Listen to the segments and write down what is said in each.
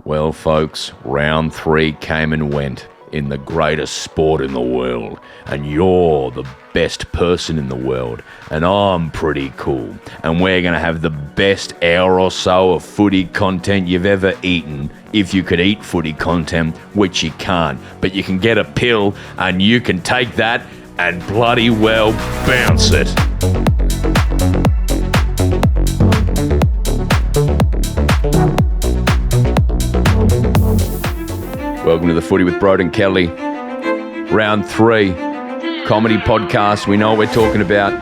Well, folks, round 3 came and went in the greatest sport in the world, and you're the best person in the world, and I'm pretty cool, and we're going to have the best hour or so of footy content you've ever eaten, if you could eat footy content, which you can't, but you can get a pill, and you can take that and bloody well bounce it. Welcome to the Footy with Broden Kelly. Round 3, comedy podcast. We know what we're talking about.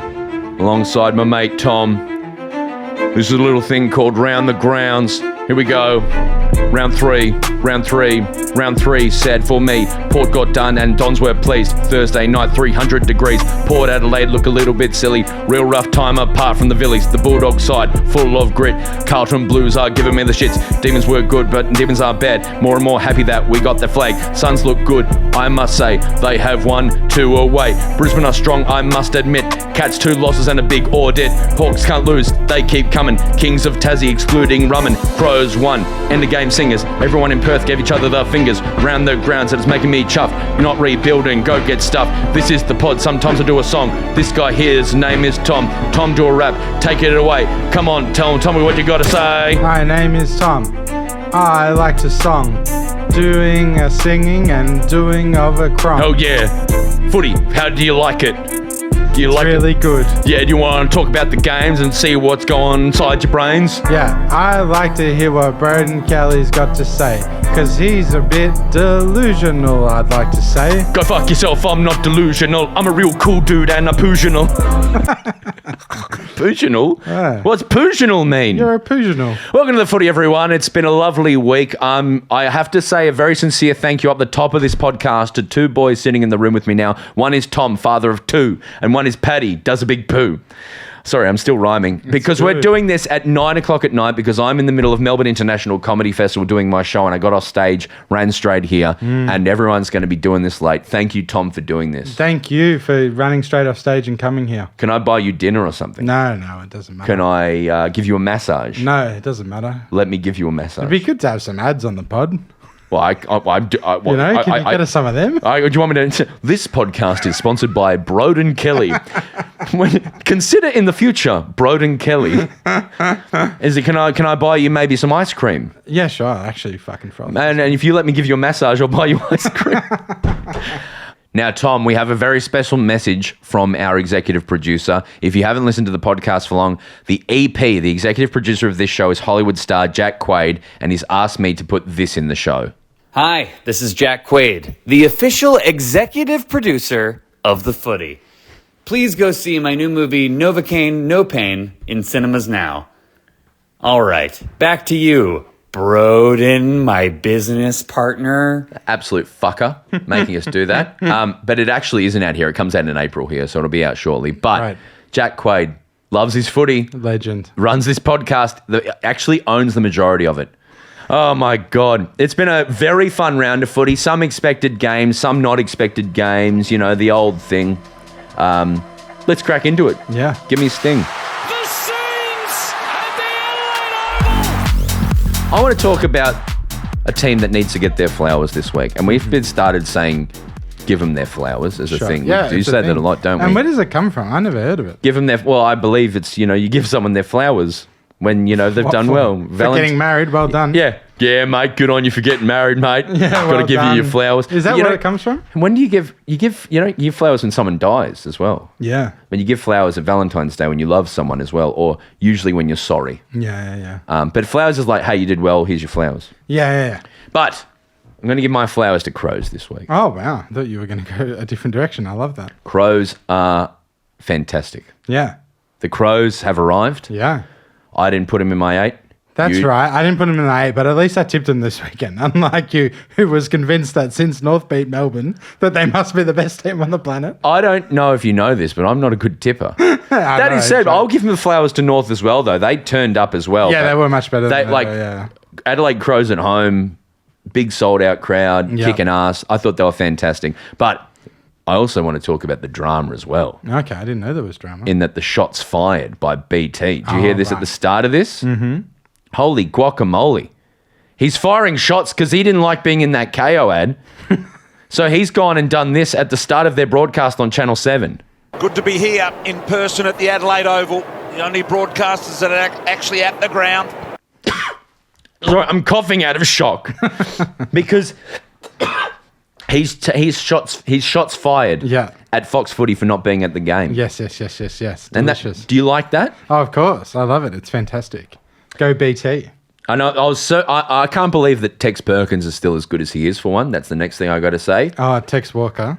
Alongside my mate Tom. This is a little thing called Round the Grounds. Here we go. Round 3, sad for me. Port got done and Dons were pleased. Thursday night, 300 degrees. Port Adelaide look a little bit silly. Real rough time apart from the Villies. The Bulldog side, full of grit. Carlton Blues are giving me the shits. Demons were good, but Demons are bad. More and more happy that we got the flag. Suns look good, I must say. They have won 2 away. Brisbane are strong, I must admit. Cats 2 losses and a big audit. Hawks can't lose, they keep coming. Kings of Tassie excluding Rumman. Crows 1. End of game singers. Everyone in Perth gave each other the fingers. Round the grounds, and it's making me chuff. You're not rebuilding, go get stuff. This is the pod, sometimes I do a song. This guy here's name is Tom. Tom, do a rap, take it away. Come on, tell me what you gotta say. My name is Tom. I like to song. Doing a singing and doing of a crumb. Oh yeah. Footy, how do you like it? Do you like really it? Good. Yeah, do you want to talk about the games and see what's going inside your brains? Yeah, I like to hear what Broden Kelly's got to say, because he's a bit delusional, I'd like to say. Go fuck yourself, I'm not delusional. I'm a real cool dude and a poosional. Poosional? Yeah. What's poosional mean? You're a poosional. Welcome to the Footy, everyone. It's been a lovely week. I have to say a very sincere thank you up the top of this podcast to 2 boys sitting in the room with me now. One is Tom, father of 2, and one is Paddy, does a big poo. Sorry, I'm still rhyming. Because we're doing this at 9 o'clock at night because I'm in the middle of Melbourne International Comedy Festival doing my show, and I got off stage, ran straight here, and everyone's going to be doing this late. Thank you, Tom, for doing this. Thank you for running straight off stage and coming here. Can I buy you dinner or something? No, it doesn't matter. Can I give you a massage? No, it doesn't matter. Let me give you a massage. It'd be good to have some ads on the pod. Well, can you get us some of them? Do you want me to? This podcast is sponsored by Broden Kelly. Consider in the future, Broden Kelly. Can I buy you maybe some ice cream? Yeah, sure. Actually, fucking from. And if you let me give you a massage, I'll buy you ice cream. Now, Tom, we have a very special message from our executive producer. If you haven't listened to the podcast for long, the EP, the executive producer of this show, is Hollywood star Jack Quaid, and he's asked me to put this in the show. Hi, this is Jack Quaid, the official executive producer of The Footy. Please go see my new movie, Novocaine, No Pain, in cinemas now. All right, back to you, Broden, my business partner. Absolute fucker, making us do that. But it actually isn't out here. It comes out in April here, so it'll be out shortly. But right. Jack Quaid loves his footy. Legend. Runs this podcast, actually owns the majority of it. Oh, my God. It's been a very fun round of footy. Some expected games, some not expected games. You know, the old thing. Let's crack into it. Yeah. Give me a sting. The Saints at the Adelaide Oval. I want to talk about a team that needs to get their flowers this week. And we've been started saying give them their flowers as a thing. Yeah, we do say that a lot, don't we? And where does it come from? I never heard of it. Give them their... Well, I believe it's, you give someone their flowers when, they've done well. For getting married, well done. Yeah. Yeah, mate, good on you for getting married, mate. Yeah, Got to give you your flowers. Is that where it comes from? When do you give, you give flowers when someone dies as well. Yeah. When you give flowers at Valentine's Day when you love someone as well, or usually when you're sorry. Yeah. But flowers is like, hey, you did well, here's your flowers. Yeah. But I'm going to give my flowers to crows this week. Oh, wow. I thought you were going to go a different direction. I love that. Crows are fantastic. Yeah. The crows have arrived. Yeah. I didn't put them in my 8. That's right. I didn't put them in the 8, but at least I tipped them this weekend. Unlike you, who was convinced that since North beat Melbourne, that they must be the best team on the planet. I don't know if you know this, but I'm not a good tipper. That is said, I'll give them the flowers to North as well, though. They turned up as well. Yeah, they were much better than Adelaide Crows at home, big sold-out crowd, kicking ass. I thought they were fantastic. But I also want to talk about the drama as well. Okay, I didn't know there was drama. In that the shots fired by BT. Did you hear this at the start of this? Mm-hmm. Holy guacamole. He's firing shots because he didn't like being in that KO ad. So he's gone and done this at the start of their broadcast on Channel 7. Good to be here in person at the Adelaide Oval. The only broadcasters that are actually at the ground. Sorry, I'm coughing out of shock because he's shots fired at Fox Footy for not being at the game. Yes. And Delicious. do you like that? Oh, of course. I love it. It's fantastic. Go BT. I know. I can't believe that Tex Perkins is still as good as he is. For one, that's the next thing I got to say. Oh, Tex Walker.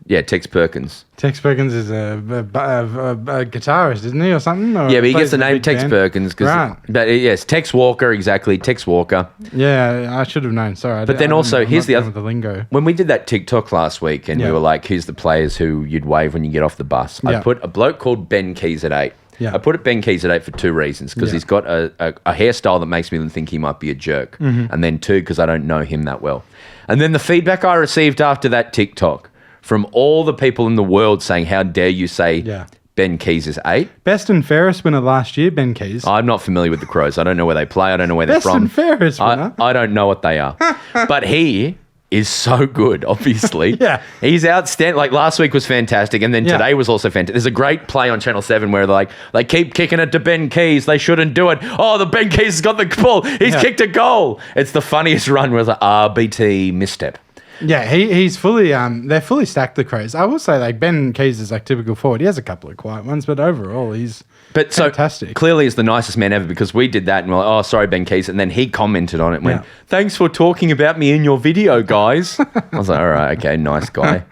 Yeah, Tex Perkins. Tex Perkins is a guitarist, isn't he, or something? Or Yeah, but he gets the plays in a name big Tex band? Perkins. Right. But yes, Tex Walker, exactly. Tex Walker. Yeah, I should have known. Sorry. But then also, here's the other... the lingo. When we did that TikTok last week and we were like, here's the players who you'd wave when you get off the bus. I put a bloke called Ben Keys at 8. Yeah. I put it Ben Keys at 8 for two reasons. Because he's got a hairstyle that makes me think he might be a jerk. Mm-hmm. And then two, because I don't know him that well. And then the feedback I received after that TikTok from all the people in the world saying, how dare you say Ben Keys is 8? Best and fairest winner last year, Ben Keys. I'm not familiar with the Crows. I don't know where they play. I don't know where they're Best from. and fairest winner. I don't know what they are. But he is so good, obviously. Yeah. He's outstanding. Like last week was fantastic, and then today was also fantastic. There's a great play on Channel 7 where they're like, they keep kicking it to Ben Keys. They shouldn't do it. Oh, the Ben Keys has got the ball. He's kicked a goal. It's the funniest run where it's like, RBT misstep. Yeah, he's fully, they're fully stacked, the Crows. I will say, like, Ben Keys is like typical forward. He has a couple of quiet ones, but overall, he's fantastic. So clearly he's the nicest man ever because we did that and we're like, oh, sorry, Ben Keys. And then he commented on it and went, thanks for talking about me in your video, guys. I was like, all right, okay, nice guy.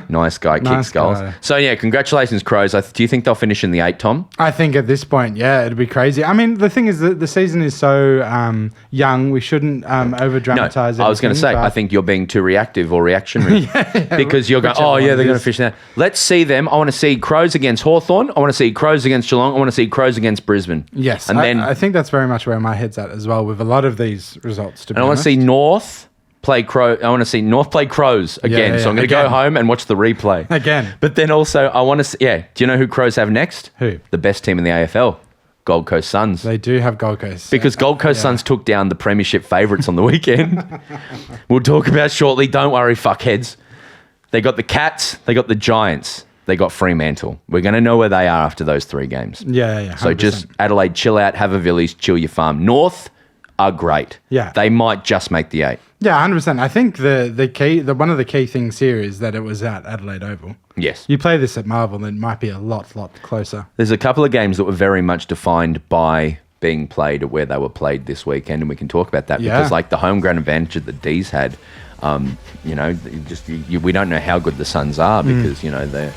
Nice guy, kicks goals. So, yeah, congratulations, Crows. Do you think they'll finish in the 8, Tom? I think at this point, yeah, it'd be crazy. I mean, the thing is that the season is so young, we shouldn't over-dramatize it. I was going to say, I think you're being too reactive or reactionary because you're going, oh, yeah, they're going to finish that. Let's see them. I want to see Crows against Hawthorn. I want to see Crows against Geelong. I want to see Crows against Brisbane. Yes, and then I think that's very much where my head's at as well with a lot of these results. I want to see North play Crow. I want to see North play Crows again. So I'm going to go home and watch the replay again. But then also I want to see, do you know who Crows have next? Who? The best team in the AFL. Gold Coast Suns. They do have Gold Coast. Because Gold Coast Suns took down the premiership favourites on the weekend. We'll talk about shortly. Don't worry, fuckheads. They got the Cats. They got the Giants. They got Fremantle. We're going to know where they are after those 3 games. Yeah. 100%. So just Adelaide, chill out, have a Villies, chill your farm. North are great. Yeah. They might just make the 8. Yeah, 100%. I think the key, one of the key things here is that it was at Adelaide Oval. Yes. You play this at Marvel, it might be a lot closer. There's a couple of games that were very much defined by being played at where they were played this weekend, and we can talk about that because, like, the home ground advantage that the Dees had, you know, we don't know how good the Suns are because, you know, they're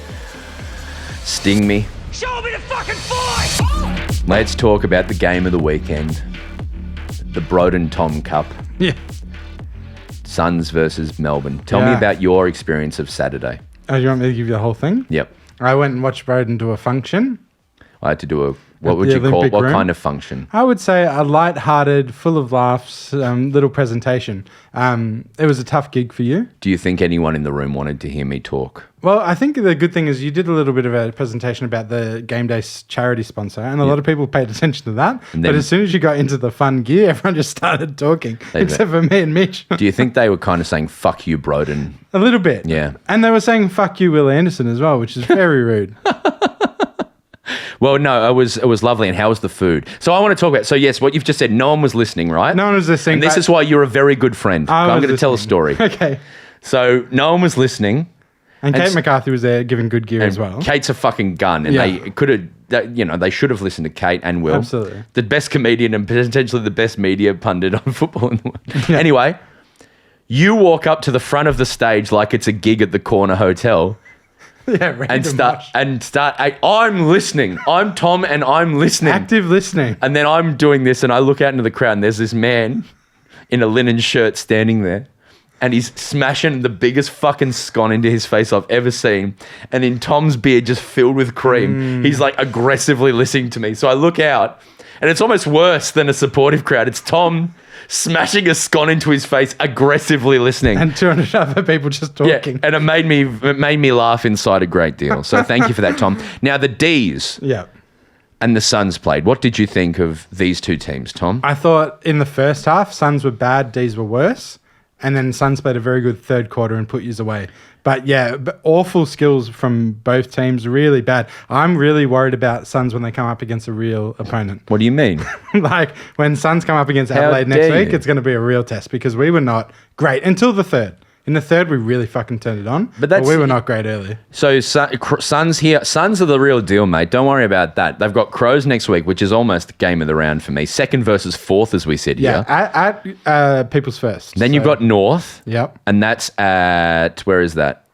sting me. Show me the fucking fight! Let's talk about the game of the weekend, the Broden Tom Cup. Yeah. Suns versus Melbourne. Tell me about your experience of Saturday. Oh, you want me to give you the whole thing? Yep. I went and watched Broden do a function. I had to do what would you call it? What kind of function? I would say a light-hearted, full of laughs, little presentation. It was a tough gig for you. Do you think anyone in the room wanted to hear me talk? Well, I think the good thing is you did a little bit of a presentation about the Game Day charity sponsor, and a lot of people paid attention to that. But as soon as you got into the fun gear, everyone just started talking, except for me and Mitch. Do you think they were kind of saying, fuck you, Broden? A little bit. Yeah. And they were saying, fuck you, Will Anderson, as well, which is very rude. Well, no, it was lovely. And how was the food? So I want to talk about, so yes, what you've just said, no one was listening, right? No one was listening. And this is why you're a very good friend. I'm going to tell a story. Okay. So no one was listening. And Kate McCarthy was there giving good gear as well. Kate's a fucking gun. And they could have, you know, they should have listened to Kate and Will. Absolutely. The best comedian and potentially the best media pundit on football in the world. Anyway, you walk up to the front of the stage like it's a gig at the corner hotel. Yeah, and start. I'm listening. I'm Tom, and I'm listening. Active listening. And then I'm doing this, and I look out into the crowd, and there's this man in a linen shirt standing there, and he's smashing the biggest fucking scone into his face I've ever seen. And in Tom's beard, just filled with cream, he's like aggressively listening to me. So I look out, and it's almost worse than a supportive crowd. It's Tom smashing a scone into his face, aggressively listening. And 200 other people just talking. Yeah, and it made me laugh inside a great deal. So thank you for that, Tom. Now, the Dees. Yeah. and the Suns played. What did you think of these two teams, Tom? I thought in the first half, Suns were bad, Dees were worse. And then Suns played a very good third quarter and put yous away. But yeah, awful skills from both teams, really bad. I'm really worried about Suns when they come up against a real opponent. What do you mean? Like when Suns come up against Adelaide next week, it's going to be a real test because we were not great until the third. In the third, we really fucking turned it on, but we were not great early. So Suns here, Suns are the real deal, mate. Don't worry about that. They've got Crows next week, which is almost the game of the round for me. Second versus fourth, as we said here. Yeah, at People's First. Then you've got North. Yep. And that's at, where is that?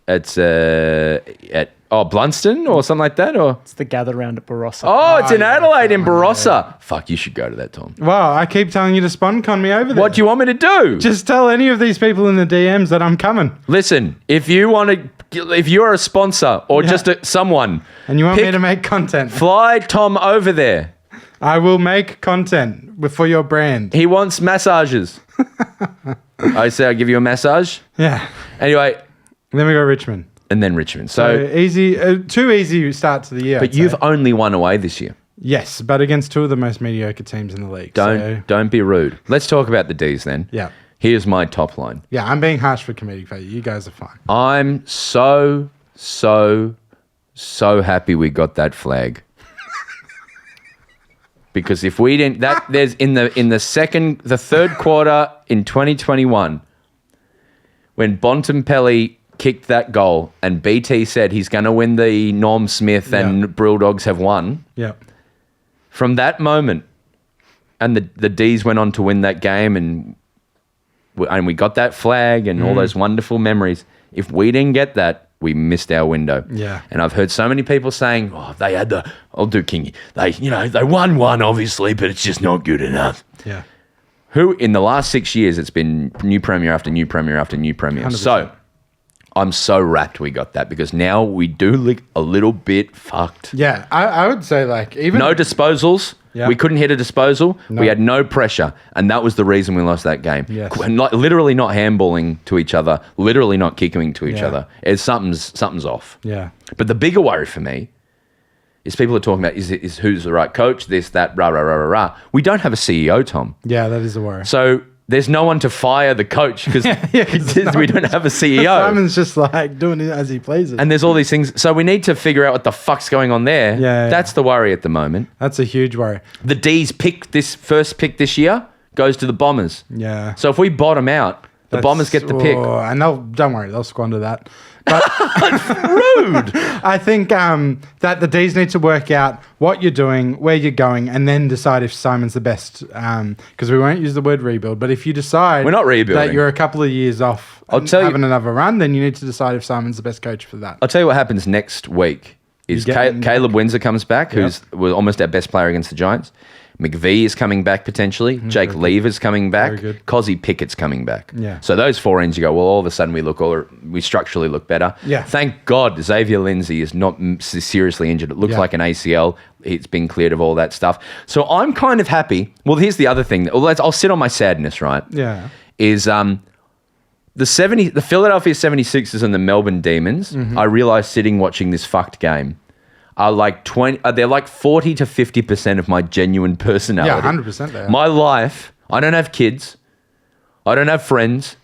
It's at Blunston or something like that, or It's the gather round at Barossa. oh, it's in Adelaide in Barossa. Fuck, you should go to that, Tom. Well, I keep telling you to con me over there. What do you want me to do? Just tell any of these people in the DMs that I'm coming. Listen, if you want to, if you're a sponsor or just someone, And you want me to make content. fly Tom over there. I will make content for your brand. He wants massages. I say I'll give you a massage. Yeah. Anyway, Then we go Richmond. and then Richmond. So easy, too easy start to the year. but you've only won away this year. Yes, but against two of the most mediocre teams in the league. Don't be rude. Let's talk about the D's then. Yeah. Here's my top line. Yeah, I'm being harsh for comedic value. You guys are fine. I'm so happy we got that flag. Because if we didn't, there's in the third quarter in 2021, when Bontempelli kicked that goal and BT said he's going to win the Norm Smith and Brill Dogs have won. Yeah. From that moment, and the D's went on to win that game, and we got that flag and all those wonderful memories. If we didn't get that, we missed our window. Yeah. And I've heard so many people saying, "Oh, they had I'll do Kingy. They won one, obviously, but it's just not good enough." Yeah. Who in the last 6 years, it's been new premier after new premier after new premier. 100%. So I'm so rapt we got that because now we do look a little bit fucked. Yeah, I would say even No disposals. Yeah. We couldn't hit a disposal. No. We had no pressure. And that was the reason we lost that game. Yes. Literally not handballing to each other. Literally not kicking to each Yeah. other. Something's off. Yeah. But the bigger worry for me is people are talking about is who's the right coach, this, that, rah, rah, rah, rah, rah. We don't have a CEO, Tom. Yeah, that is a worry. So there's no one to fire the coach because we don't have a CEO. Simon's just doing it as he pleases. And there's all these things. So we need to figure out what the fuck's going on there. Yeah. That's the worry at the moment. That's a huge worry. The D's first pick this year goes to the Bombers. Yeah. So if we bottom out, the Bombers get the pick. And don't worry, they'll squander that. But Rude. I think that the D's need to work out what you're doing, where you're going, and then decide if Simon's the best. Because we won't use the word rebuild, but if you decide We're not rebuilding. that you're a couple of years off having another run, then you need to decide if Simon's the best coach for that. I'll tell you what happens next week is Caleb Windsor comes back, was almost our best player against the Giants. McVee is coming back potentially. Jake Lever's coming back. Very good. Cozzy Pickett's coming back. Yeah. So those four ends, you go, well, all of a sudden we structurally look better. Yeah. Thank God Xavier Lindsay is not seriously injured. It looks like an ACL. It's been cleared of all that stuff. So I'm kind of happy. Well, here's the other thing. I'll sit on my sadness, right? Yeah. Is the Philadelphia 76ers and the Melbourne Demons, I realized sitting watching this fucked game, are they're like 40 to 50% of my genuine personality. Yeah, 100% they are. My life, I don't have kids. I don't have friends.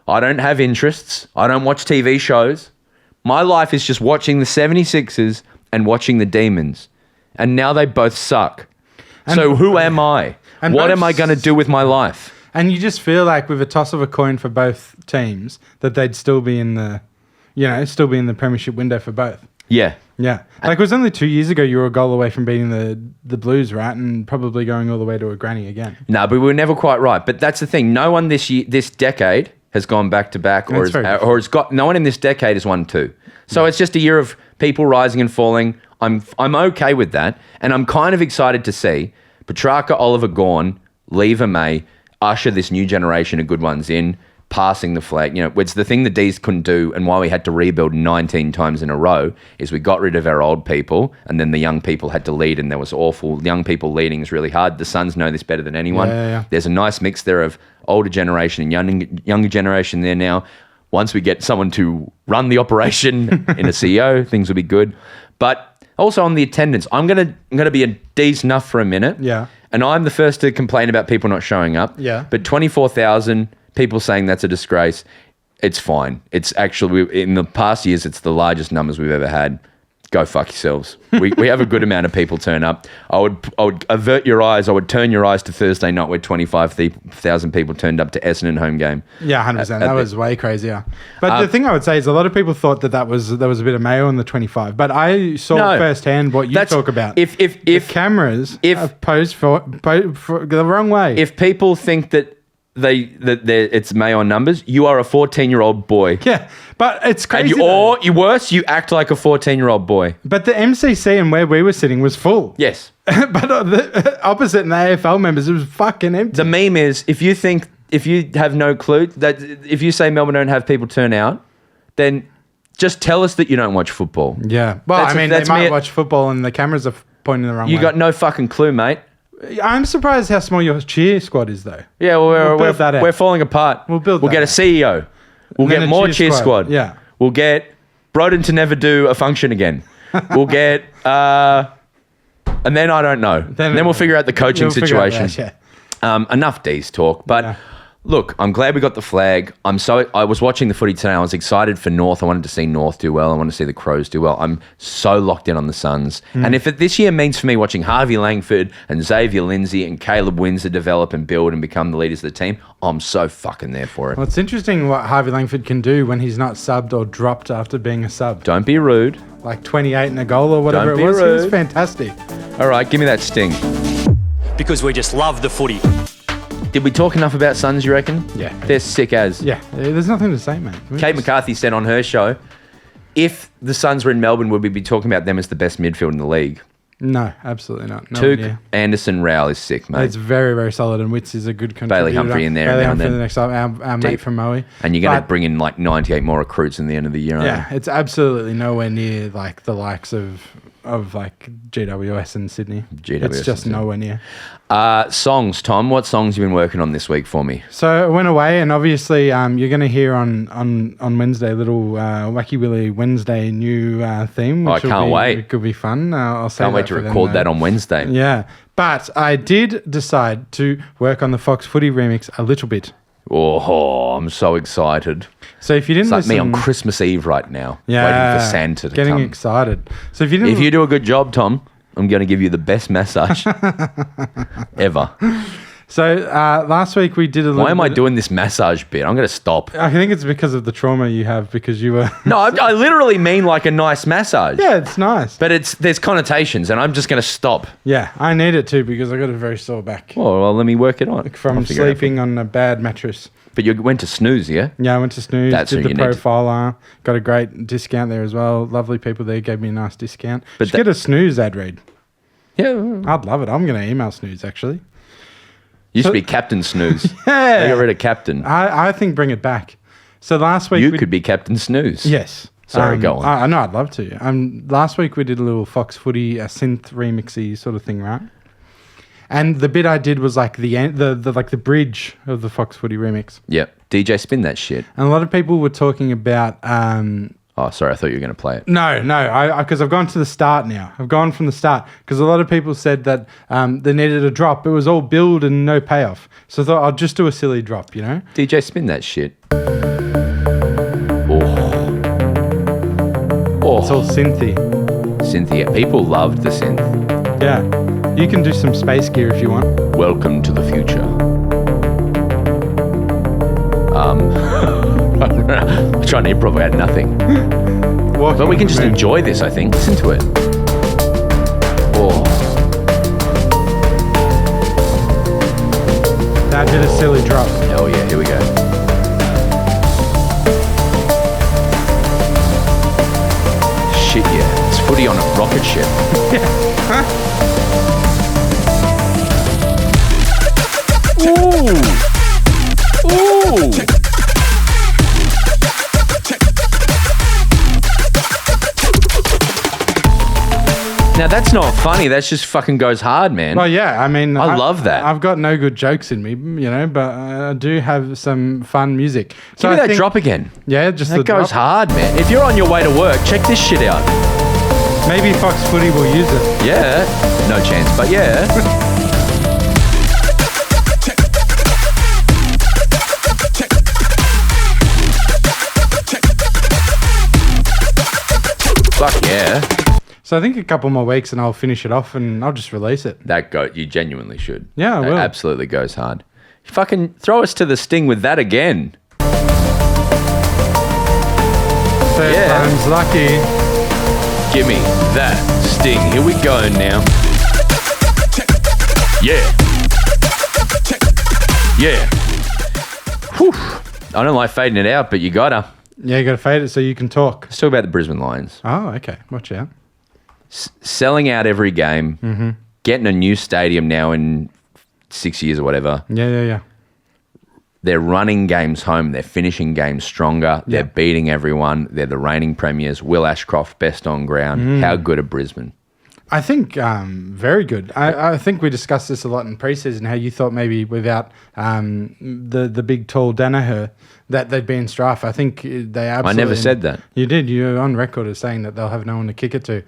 I don't have interests. I don't watch TV shows. My life is just watching the 76ers and watching the Demons. And now they both suck. So who am I? And What both am I going to do with my life? And you just feel like with a toss of a coin for both teams that they'd still be in the premiership window for both. Yeah. Yeah. Like it was only 2 years ago you were a goal away from beating the Blues, right? And probably going all the way to a granny again. No, but we were never quite right. But that's the thing. No one this decade has gone back to back, no one in this decade has won two. So it's just a year of people rising and falling. I'm okay with that, and I'm kind of excited to see Petrarca, Oliver, Gawn, Lever, May usher this new generation of good ones in, passing the flag. It's the thing the D's couldn't do, and why we had to rebuild 19 times in a row is we got rid of our old people, and then the young people had to lead, and there was awful. Young people leading is really hard. The Suns know this better than anyone. Yeah. There's a nice mix there of older generation and younger generation there now. Once we get someone to run the operation in a CEO, things will be good. But Also on the attendance, I'm gonna be a Dees nuff for a minute. Yeah. And I'm the first to complain about people not showing up. Yeah. But 24,000 people saying that's a disgrace. It's fine. It's actually, in the past years, it's the largest numbers we've ever had. Go fuck yourselves. We have a good amount of people turn up. I would avert your eyes. I would turn your eyes to Thursday night where 25,000 people turned up to Essendon home game. Yeah, 100%. That was way crazier. But the thing I would say is a lot of people thought that was a bit of mayo in the 25. But I saw firsthand what you talk about. If the cameras posed for the wrong way. If people think that it's mayo on numbers, you are a 14-year-old boy. Yeah, but it's crazy. And you act like a 14-year-old boy. But the MCC and where we were sitting was full. Yes. But the opposite in the AFL members, it was fucking empty. The meme is, if you have no clue, that if you say Melbourne don't have people turn out, then just tell us that you don't watch football. Yeah. Well, they might watch football and the cameras are pointing the wrong way. You got no fucking clue, mate. I'm surprised how small your cheer squad is, though. Yeah, we're falling apart. We'll get a CEO. We'll get more cheer squad. Yeah. We'll get Broden to never do a function again. We'll get, and then I don't know. Then we'll figure out the coaching situation. Enough Dees talk, but. Look, I'm glad we got the flag. I was watching the footy today. I was excited for North. I wanted to see North do well. I wanted to see the Crows do well. I'm so locked in on the Suns. And if this year means for me watching Harvey Langford and Xavier Lindsay and Caleb Windsor develop and build and become the leaders of the team, I'm so fucking there for it. Well, it's interesting what Harvey Langford can do when he's not subbed or dropped after being a sub. Don't be rude. Like 28 and a goal or whatever Don't it was. be rude. He was fantastic. All right, give me that sting. Because we just love the footy. Did we talk enough about Suns, you reckon? Yeah. They're sick as. Yeah, there's nothing to say, mate. Kate McCarthy said on her show, if the Suns were in Melbourne, would we be talking about them as the best midfield in the league? No, absolutely not. Took, Anderson, Rowell is sick, mate. It's very, very solid, and Witts is a good contributor. Bailey Humphrey in there. Bailey Humphrey the next time, our mate from Moe. And you're going to bring in like 98 more recruits in the end of the year. Yeah, it's absolutely nowhere near like the likes of like GWS and Sydney. It's just nowhere near. Songs, Tom. What songs you been working on this week for me? So I went away, and obviously you're going to hear on Wednesday, little Wacky Willy Wednesday new theme. Which I can't wait. It could be fun. I'll say can't wait to record that on Wednesday. Yeah, but I did decide to work on the Fox Footy remix a little bit. Oh, I'm so excited. So if you didn't it's like me on Christmas Eve right now, waiting for Santa to getting come. Excited. So if you do a good job, Tom, I'm going to give you the best massage ever. So last week we did a little. Why am I doing this massage bit? I'm going to stop. I think it's because of the trauma you have because you were. No, I literally mean like a nice massage. Yeah, it's nice. But there's connotations, and I'm just going to stop. Yeah, I need it too because I got a very sore back. Oh, well, let me work it on. From sleeping on a bad mattress. But you went to Snooze, yeah? Yeah, I went to Snooze. That's did what the you need profiler. Got a great discount there as well. Lovely people there gave me a nice discount. But get a Snooze ad read. Yeah. I'd love it. I'm going to email Snooze actually. Used to be Captain Snooze. Yeah. They got rid of Captain. I think bring it back. So last week... You could be Captain Snooze. Yes. Sorry, go on. I know, I'd love to. Last week we did a little Fox Footy, a synth remixy sort of thing, right? And the bit I did was like the bridge of the Fox Footy remix. Yep. DJ spin that shit. And a lot of people were talking about... Oh, sorry. I thought you were going to play it. No, because I've gone to the start now. I've gone from the start because a lot of people said that they needed a drop. It was all build and no payoff. So I thought I'll just do a silly drop, you know? DJ, spin that shit. Oh. It's all synthy. Cynthia. People loved the synth. Yeah. You can do some space gear if you want. Welcome to the future. I'm trying to improv out nothing. But we can just enjoy this, I think. Listen to it. Oh. That did a silly drop. Oh, yeah. Here we go. Shit, yeah. It's footy on a rocket ship. Ooh. Ooh. Now, that's not funny. That just fucking goes hard, man. Well, yeah. I mean... I love that. I've got no good jokes in me, you know, but I do have some fun music. So Give me that drop again. Yeah, just that the goes drop. hard, man. If you're on your way to work, check this shit out. Maybe Fox Footy will use it. Yeah. No chance, but yeah. Fuck yeah. So I think a couple more weeks and I'll finish it off and I'll just release it. That you genuinely should. Yeah, I That will. absolutely goes hard. Fucking throw us to the sting with that again. Third Yeah. time's lucky. Give me that sting. Here we go now. Yeah. Yeah. Whew. I don't like fading it out, but you gotta. Yeah, you got to fade it so you can talk. Let's talk about the Brisbane Lions. Oh, okay. Watch out. Selling out every game, getting a new stadium now in 6 years or whatever. Yeah. They're running games home. They're finishing games stronger. They're beating everyone. They're the reigning premiers. Will Ashcroft, best on ground. How good are Brisbane? I think very good. I think we discussed this a lot in preseason, how you thought maybe without the big, tall Danaher that they'd be in strife. I think they absolutely... I never said that. You did. You're on record as saying that they'll have no one to kick it to.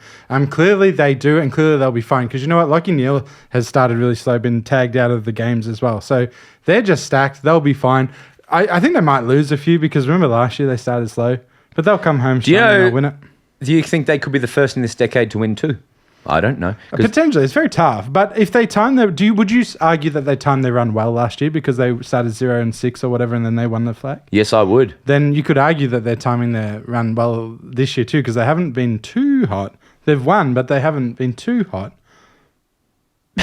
Clearly they do, and clearly they'll be fine. Because you know what? Lockie Neal has started really slow, been tagged out of the games as well. So they're just stacked. They'll be fine. I think they might lose a few because remember last year they started slow. But they'll come home strong and they'll win it. Do you think they could be the first in this decade to win too? I don't know. 'Cause Potentially, it's very tough. But if they time their, would you argue that they timed their run well last year because they started 0-6 or whatever, and then they won the flag? yes, I would. Then you could argue that they're timing their run well this year too, because they haven't been too hot. They've won, but they haven't been too hot.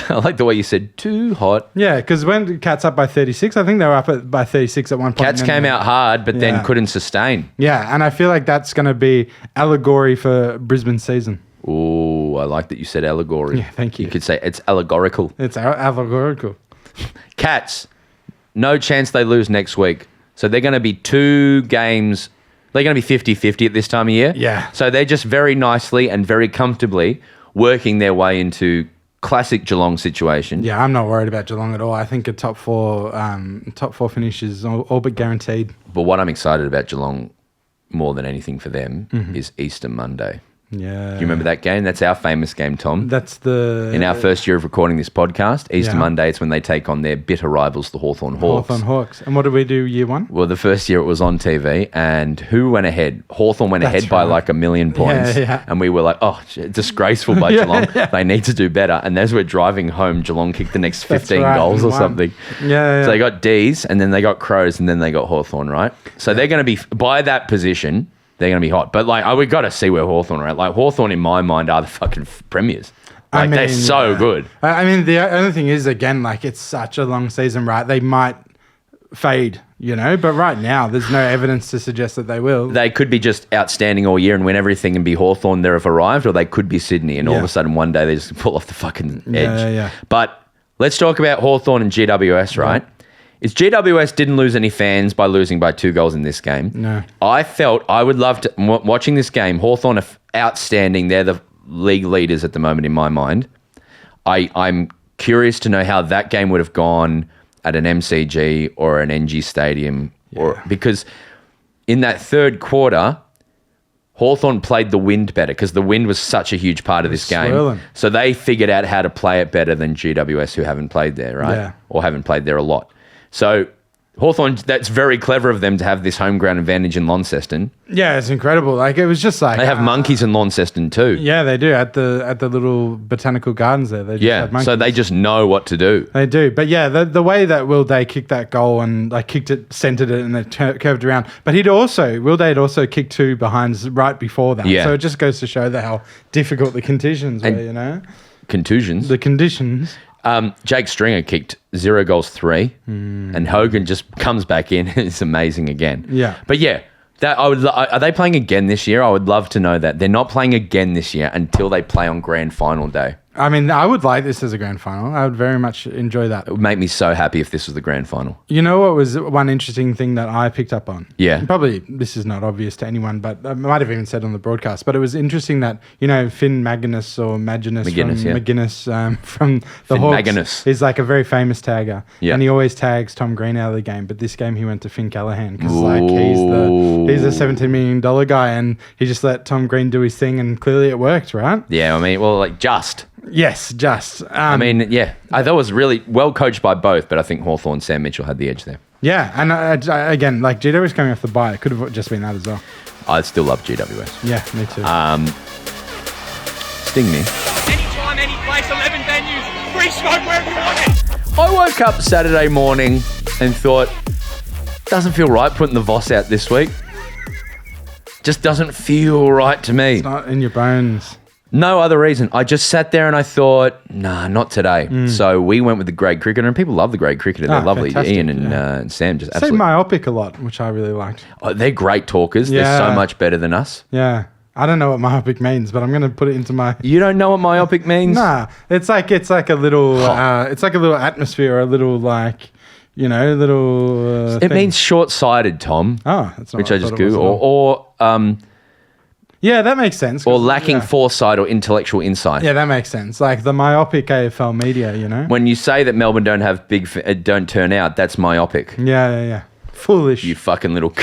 I like the way you said too hot. Yeah, because when Cats up by 36, I think they were up by 36 at one point. Cats and then came out hard, but Yeah. then couldn't sustain. Yeah, and I feel like that's going to be allegory for Brisbane's season. Oh, I like that you said allegory. Yeah, thank you. You could say it's allegorical. It's allegorical. Cats, no chance they lose next week. So they're going to be 2 games. They're going to be 50-50 at this time of year. Yeah. So they're just very nicely and very comfortably working their way into classic Geelong situation. Yeah, I'm not worried about Geelong at all. I think a top four finish is all but guaranteed. But what I'm excited about Geelong more than anything for them is Easter Monday. Yeah. Do you remember that game? That's our famous game, Tom. That's the... In our first year of recording this podcast, Easter Yeah. Monday is when they take on their bitter rivals, the Hawthorn Hawks. Hawthorn Hawks. And what did we do year one? Well, the first year it was on TV, and who went ahead? Hawthorn went That's ahead by right. like 1 million points. Yeah. And we were like, oh, disgraceful by Geelong. They need to do better. And as we're driving home, Geelong kicked the next 15 right, goals and or won. something. Yeah. So they got Dees, and then they got Crows, and then they got Hawthorn, right? So they're going to be, by that position, they're going to be hot. But like, we got to see where Hawthorn are at. Like, Hawthorn, in my mind, are the fucking premiers. Like, they're so good. I mean, the only thing is, again, like, it's such a long season, right? They might fade, you know? But right now, there's no evidence to suggest that they will. They could be just outstanding all year and win everything and be Hawthorn there have arrived, or they could be Sydney and all of a sudden one day they just pull off the fucking edge. Yeah. But let's talk about Hawthorn and GWS, right? Is GWS didn't lose any fans by losing by 2 goals in this game. No. I felt I would love to, watching this game, Hawthorn are outstanding. They're the league leaders at the moment in my mind. I'm curious to know how that game would have gone at an MCG or an NG Stadium, or because in that third quarter, Hawthorn played the wind better because the wind was such a huge part of this game. swirling. So they figured out how to play it better than GWS, who haven't played there, right? Yeah. Or haven't played there a lot. So Hawthorn, that's very clever of them to have this home ground advantage in Launceston. Yeah, it's incredible. Like, it was just like... They have monkeys in Launceston too. Yeah, they do. At the little botanical gardens there. They just have monkeys. So they just know what to do. They do. But yeah, the way that Will Day kicked that goal and like kicked it, centered it, and then curved around. But Will Day had also kicked 2 behinds right before that. Yeah. So it just goes to show that how difficult the conditions were, And- you know? Contusions. The conditions. Jake Stringer kicked 0 goals 3, and Hogan just comes back in. It's amazing again. Yeah. But yeah, that are they playing again this year? I would love to know that. They're not playing again this year until they play on grand final day. I mean, I would like this as a grand final. I would very much enjoy that. It would make me so happy if this was the grand final. You know what was one interesting thing that I picked up on? Yeah. Probably this is not obvious to anyone, but I might have even said on the broadcast, but it was interesting that, Finn Maginnis or Maginnis from the Finn Hawks Maginnis. is like a very famous tagger. Yeah. And he always tags Tom Green out of the game, but this game he went to Finn Callahan because he's the $17 million guy and he just let Tom Green do his thing and clearly it worked, right? Yeah, I mean, well, like just. Yes, just. I thought it was really well coached by both, but I think Hawthorn, Sam Mitchell had the edge there. Yeah, and again, like GWS coming off the bye, it could have just been that as well. I still love GWS. Yeah, me too. Sting me. Anytime, any place, 11 venues, free smoke wherever you want it. I woke up Saturday morning and thought, doesn't feel right putting the Voss out this week. Just doesn't feel right to me. It's not in your bones. No other reason. I just sat there and I thought, nah, not today. So we went with the grade cricketer, and people love the grade cricketer. They're lovely. Fantastic, Ian and Sam just Say absolutely. myopic a lot, which I really liked. Oh, they're great talkers. Yeah. They're so much better than us. Yeah. I don't know what myopic means, but I'm going to put it into my... You don't know what myopic means? Nah. It's like a little... it's like a little atmosphere or a little like... little... It thing. means short-sighted, Tom. Oh, that's not which what I just thought it was Googled. at all. Yeah, that makes sense. Or lacking yeah. foresight or intellectual insight. Yeah, that makes sense. Like the myopic AFL media, When you say that Melbourne don't have don't turn out, that's myopic. Yeah. Foolish. You fucking little...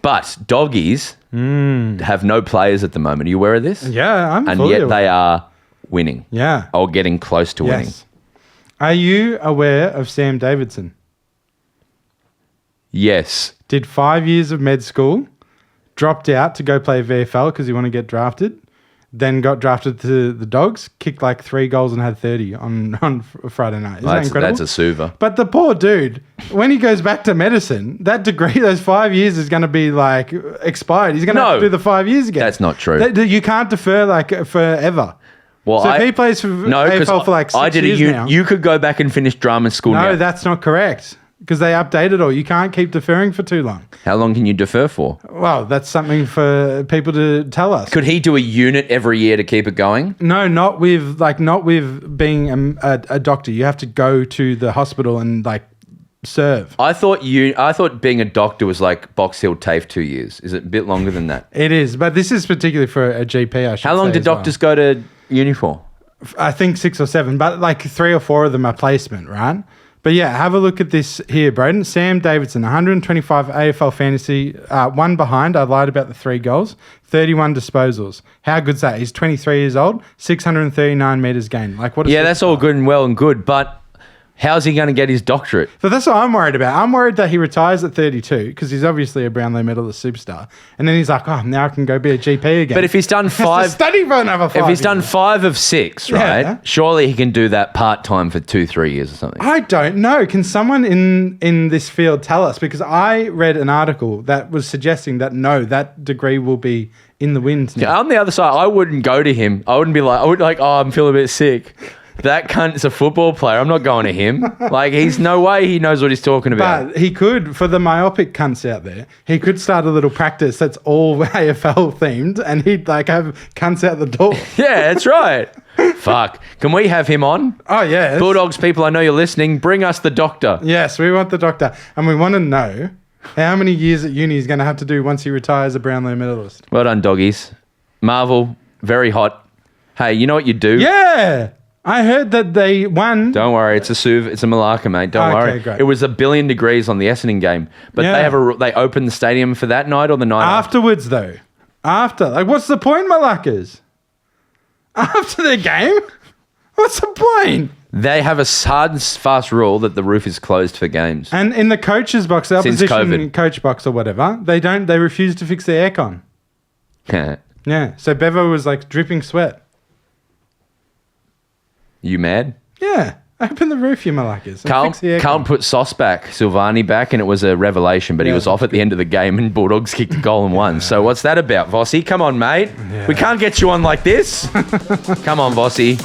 But Doggies have no players at the moment. Are you aware of this? Yeah, I'm And fully yet aware. they are winning. Yeah. Or getting close to winning. Yes. Are you aware of Sam Davidson? Yes. Did 5 years of med school, dropped out to go play VFL because he wanted to get drafted, then got drafted to the Dogs, kicked like 3 goals and had 30 on Friday night. Isn't that incredible? That's a suva. But the poor dude, when he goes back to medicine, that degree, those 5 years is going to be like expired. He's going to have to do the 5 years again. That's not true. You can't defer like forever. Well, So if he plays for AFL for like 6 years now. You could go back and finish drama school now. No, that's not correct. Because they update it all. You can't keep deferring for too long. How long can you defer for? Well, that's something for people to tell us. Could he do a unit every year to keep it going? No, not with being a doctor. You have to go to the hospital and like serve. I thought being a doctor was like Box Hill TAFE 2 years. Is it a bit longer than that? It is, but this is particularly for a GP. I should How long say do as well. doctors go to uni for? I think 6 or 7, but like 3 or 4 of them are placement, right? But yeah, have a look at this here, Broden. Sam Davidson, 125 AFL fantasy, 1 behind. I lied about the 3 goals, 31 disposals. How good's that? He's 23 years old, 639 metres gained. Like what? Yeah, that's all good and well and good, but how's he going to get his doctorate? But that's what I'm worried about. I'm worried that he retires at 32 because he's obviously a Brownlow medalist superstar, and then he's like, oh, now I can go be a GP again. But if he's done He has to 5, study for another 5 if he's done years. 5 of 6, right? Yeah. Surely he can do that part time for 2-3 years or something. I don't know. Can someone in this field tell us? Because I read an article that was suggesting that no, that degree will be in the wind now. On the other side, I wouldn't go to him. I would like, oh, I'm feeling a bit sick. That cunt's a football player. I'm not going to him. Like, he's no way he knows what he's talking about. But he could, for the myopic cunts out there, he could start a little practice that's all AFL themed, and he'd like have cunts out the door. Yeah, that's right. Fuck. Can we have him on? Oh yeah, Bulldogs people, I know you're listening. Bring us the doctor. Yes, we want the doctor, and we want to know how many years at uni he's going to have to do once he retires a Brownlow medalist. Well done, Doggies. Marvel, very hot. Hey, you know what you do? Yeah. I heard that they won. Don't worry, it's a SUV, it's a Malaka, mate. Don't worry. Great. It was 1 billion degrees on the Essendon game, but Yeah. they opened the stadium for that night or the night Afterwards, though. Like, what's the point, Malakas? After the game? What's the point? They have a hard and fast rule that the roof is closed for games. And in the coach's box, the Since opposition COVID. coach box or whatever, they refuse to fix the aircon. Yeah. So Bevo was like dripping sweat. You mad? Yeah. Open the roof, you Malakas. and fix the aircon. Carlton put Sauce back, Silvani back, and it was a revelation, but he Yeah, was off at the end of the game and Bulldogs kicked a goal and won. So what's that about, Vossi? Come on, mate. We can't get you on like this. Come on, Vossi.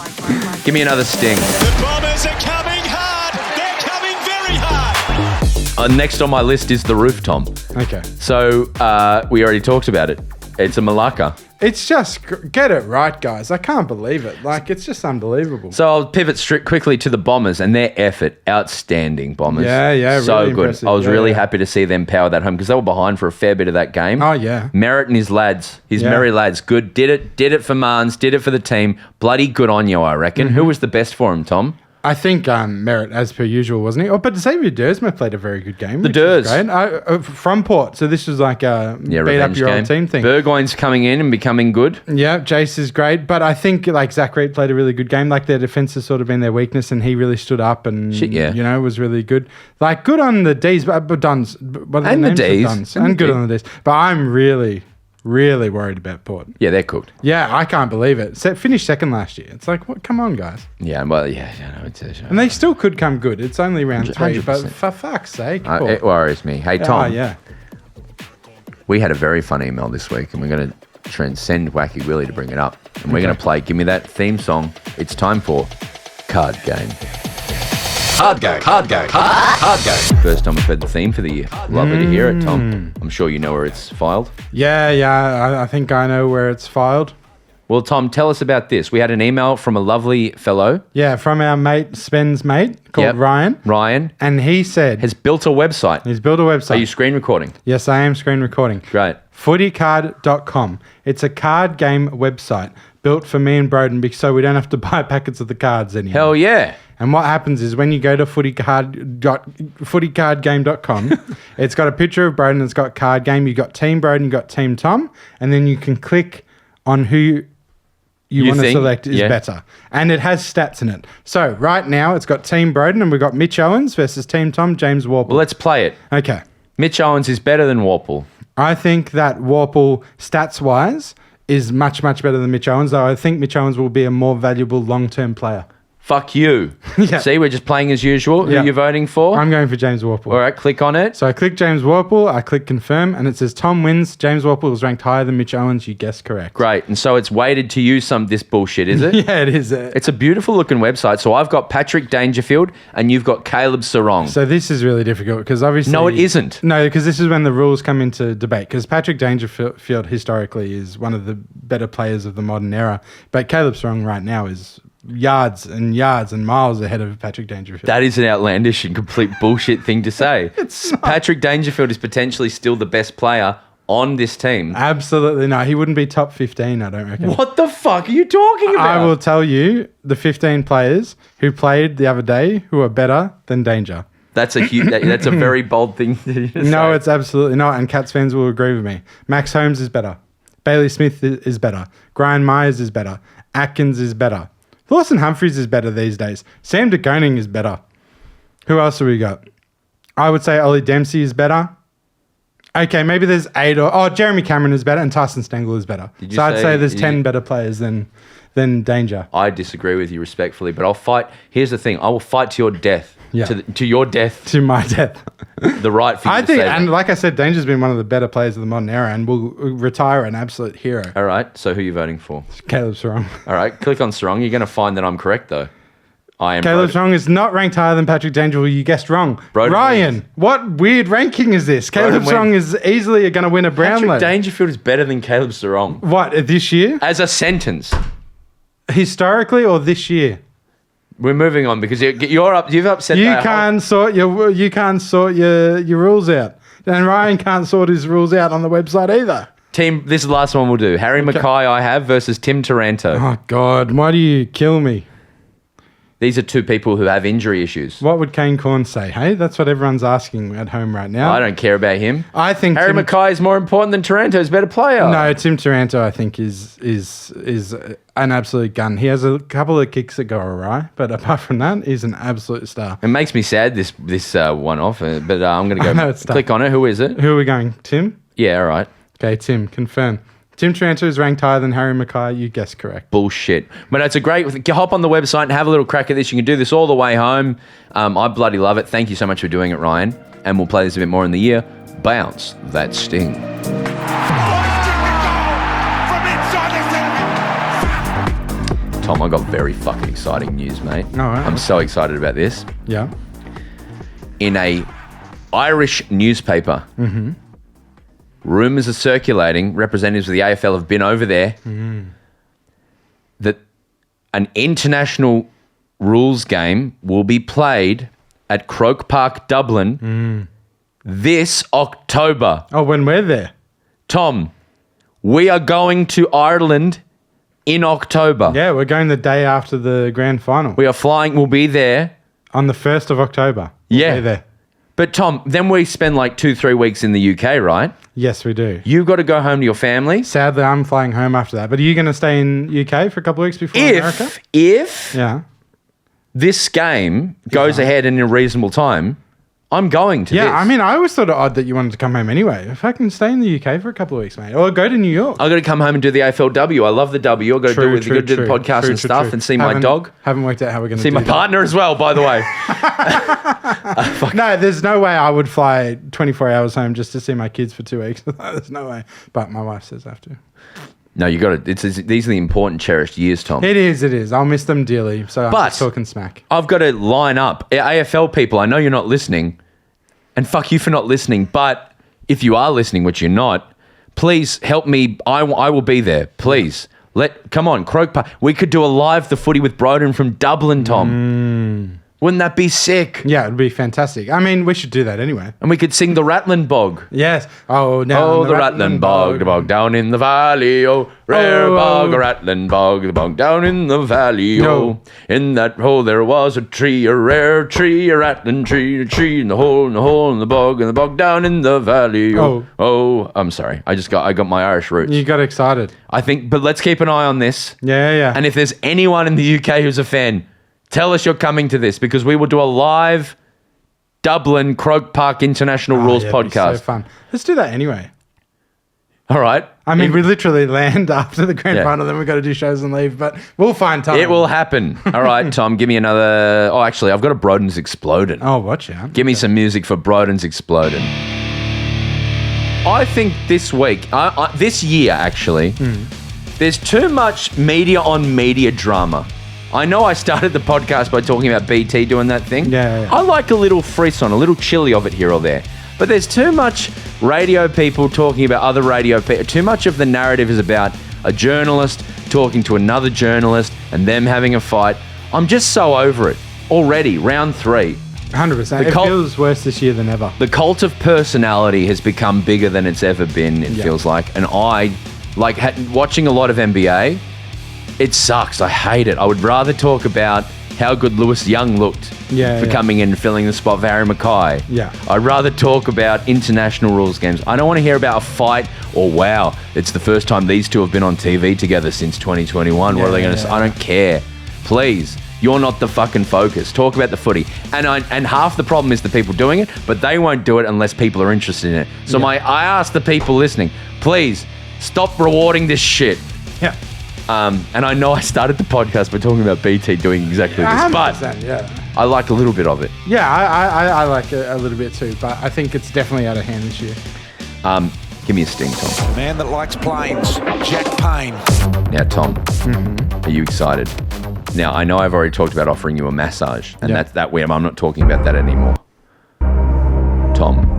Give me another sting. The Bombers are coming hard. They're coming very hard. Next on my list is the roof, Tom. Okay. So we already talked about it. It's a Malaka. It's just get it right, guys. I can't believe it. Like, it's just unbelievable. So I'll pivot quickly to the Bombers and their effort. Outstanding, Bombers. Yeah, so really good. impressive. I was really happy to see them power that home because they were behind for a fair bit of that game. Oh, yeah. Merritt and his lads, his merry lads, good. Did it for Marnes, did it for the team. Bloody good on you, I reckon. Who was the best for him, Tom? I think Merritt, as per usual, wasn't he? Oh, but Xavier Dersma played a very good game. The Durs. Great. From Port. So this was like a beat up your old team thing. Burgoyne's coming in and becoming good. Yeah, Jace is great. But I think like Zach Reed played a really good game. Like their defense has sort of been their weakness and he really stood up and, was really good. Like good on the Dees, but Duns. And the Dees. And good on the Dees. But I'm really worried about Port. Yeah, they're cooked. Yeah, I can't believe it. Finished second last year. It's like, what? Come on, guys. Yeah, well, yeah. And they still could come good. It's only round 3, 100%. but for fuck's sake. It worries me. Hey, Tom. Yeah. We had a very fun email this week, and we're going to transcend Wacky Willie to bring it up. And we're going to play, give me that theme song. It's time for Card Game. Card game. First time we've heard the theme for the year. Lovely to hear it, Tom. I'm sure you know where it's filed. Yeah. I think I know where it's filed. Well, Tom, tell us about this. We had an email from a lovely fellow. Yeah, from our mate, Sven's mate, called Ryan. Ryan. And he said... Has built a website. He's built a website. Are you screen recording? Yes, I am screen recording. Great. Footycard.com. It's a card game website built for me and Broden so we don't have to buy packets of the cards anymore. Hell yeah. And what happens is when you go to footycardgame.com, it's got a picture of Broden, it's got card game, you've got Team Broden, you've got Team Tom, and then you can click on who you want to select is better. And it has stats in it. So right now it's got Team Broden and we've got Mitch Owens versus Team Tom, James Warple. Well, let's play it. Okay. Mitch Owens is better than Warple. I think that Warple, stats-wise, is much, much better than Mitch Owens, though I think Mitch Owens will be a more valuable long-term player. Fuck you. Yeah. See, we're just playing as usual. Who are you voting for? I'm going for James Warple. All right, click on it. So I click James Warple, I click confirm, and it says Tom wins. James Warple was ranked higher than Mitch Owens. You guessed correct. Great. And so it's weighted to use this bullshit, is it? Yeah, it is. It's a beautiful looking website. So I've got Patrick Dangerfield and you've got Caleb Sarong. So this is really difficult because obviously... No, it isn't. No, because this is when the rules come into debate because Patrick Dangerfield historically is one of the better players of the modern era, but Caleb Sarong right now is... yards and miles ahead of Patrick Dangerfield. That is an outlandish and complete bullshit thing to say. It's not. Patrick Dangerfield is potentially still the best player on this team. Absolutely not. He wouldn't be top 15, I don't reckon. What the fuck are you talking about? I will tell you the 15 players who played the other day who are better than Danger. That's a very bold thing to say. No, it's absolutely not. And Cats fans will agree with me. Max Holmes is better. Bailey Smith is better. Brian Myers is better. Atkins is better. Lawson Humphries is better these days. Sam de Koning is better. Who else have we got? I would say Ollie Dempsey is better. Okay, maybe there's 8 or... Oh, Jeremy Cameron is better and Tyson Stengel is better. So I'd say there's 10 better players than Danger. I disagree with you respectfully, but I'll fight. Here's the thing. I will fight to your death. Yeah. To your death. To my death. The right for you to say that. And like I said, Danger's been one of the better players of the modern era and will retire an absolute hero. All right, so who are you voting for? Caleb Sarong. All right, click on Sarong. You're going to find that I'm correct, though. I am. Caleb Sarong is not ranked higher than Patrick Dangerfield. You guessed wrong. Broden Ryan, wins. what weird ranking is this? Caleb Sarong is easily going to win a Brownlow. Patrick Dangerfield is better than Caleb Sarong. What, this year? As a sentence. Historically or this year? We're moving on because you've upset You that can't sort your rules out. And Ryan can't sort his rules out on the website either. Team, this is the last one we'll do. Harry Mackay I have versus Tim Taranto. Oh, God. Why do you kill me? These are two people who have injury issues. What would Kane Corn say? Hey, that's what everyone's asking at home right now. I don't care about him. I think Harry Mackay is more important than Taranto. He's a better player. No, Tim Taranto, I think, is an absolute gun. He has a couple of kicks that go awry, but apart from that, he's an absolute star. It makes me sad, this one off, but I'm going to go click on it. Who is it? Who are we going? Tim? Yeah, all right. Okay, Tim, confirm. Tim Taranto is ranked higher than Harry Mackay. You guessed correct. Bullshit. But it's a great... Hop on the website and have a little crack at this. You can do this all the way home. I bloody love it. Thank you so much for doing it, Ryan. And we'll play this a bit more in the year. Bounce that sting. Tom, I got very fucking exciting news, mate. All right. I'm so excited about this. Yeah. In a Irish newspaper, rumours are circulating, representatives of the AFL have been over there, that an international rules game will be played at Croke Park, Dublin this October. Oh, when we're there. Tom, we are going to Ireland in October. Yeah, we're going the day after the grand final. We are flying, we'll be there. On the 1st of October. Yeah. We'll be there. But Tom, then we spend like 2-3 weeks in the UK, right? Yes, we do. You've got to go home to your family. Sadly, I'm flying home after that. But are you going to stay in UK for a couple of weeks before America? If Yeah. this game goes ahead in a reasonable time, I'm going to this. Yeah, I mean, I always thought it odd that you wanted to come home anyway. If I can stay in the UK for a couple of weeks, mate. Or go to New York. I've got to come home and do the AFLW. I love the W. I've got to do the podcast and stuff and see my dog. Haven't worked out how we're going to See do my that. partner as well, by the way. No, there's no way I would fly 24 hours home just to see my kids for 2 weeks. There's no way. But my wife says I have to. No, you got to. These are the important, cherished years, Tom. It is. I'll miss them dearly. So I'm just talking smack. I've got to line up. AFL people, I know you're not listening, and fuck you for not listening, but if you are listening, which you're not, please help me. I will be there. Please. Come on, Croke Park. We could do a live The Footy with Broden from Dublin, Tom. Wouldn't that be sick? Yeah, it'd be fantastic. I mean, we should do that anyway. And we could sing the Rattling Bog. Yes. Oh, now the Rattling Bog, the bog down in the valley, oh, rare bog, a Rattling Bog, the bog down in the valley, oh. In that hole there was a tree, a rare tree, a rattling tree, a tree in the hole, in the bog, and the bog down in the valley, oh. Oh, I'm sorry. I got my Irish roots. You got excited. I think, but let's keep an eye on this. Yeah. And if there's anyone in the UK who's a fan, tell us you're coming to this, because we will do a live Dublin Croke Park International Rules podcast. So fun. Let's do that anyway. All right. I mean, we literally land after the grand final, then we've got to do shows and leave, but we'll find time. It will happen. All right, Tom, give me another. Oh, actually, I've got a Broden's Explodin. Oh, watch out. Give me some music for Broden's Explodin. I think this week, this year actually, there's too much media on media drama. I know I started the podcast by talking about BT doing that thing. Yeah. I like a little frisson, a little chili of it here or there. But there's too much radio people talking about other radio people. Too much of the narrative is about a journalist talking to another journalist and them having a fight. I'm just so over it already. Round 3. 100%. It feels worse this year than ever. The cult of personality has become bigger than it's ever been, it feels like. And I, watching a lot of NBA, it sucks. I hate it. I would rather talk about how good Lewis Young looked for coming in and filling the spot for Harry Mackay. Yeah. I'd rather talk about international rules games. I don't want to hear about a fight or, wow, it's the first time these two have been on TV together since 2021. What are they going to say? I don't care. Please, you're not the fucking focus. Talk about the footy. And half the problem is the people doing it, but they won't do it unless people are interested in it. So I ask the people listening, please, stop rewarding this shit. Yeah. And I know I started the podcast by talking about BT doing exactly this, but I like a little bit of it. Yeah, I like it a little bit too, but I think it's definitely out of hand this year. Give me a sting, Tom. Man that likes planes, Jack Payne. Now, Tom, are you excited? Now, I know I've already talked about offering you a massage, and that's that way. I'm not talking about that anymore. Tom.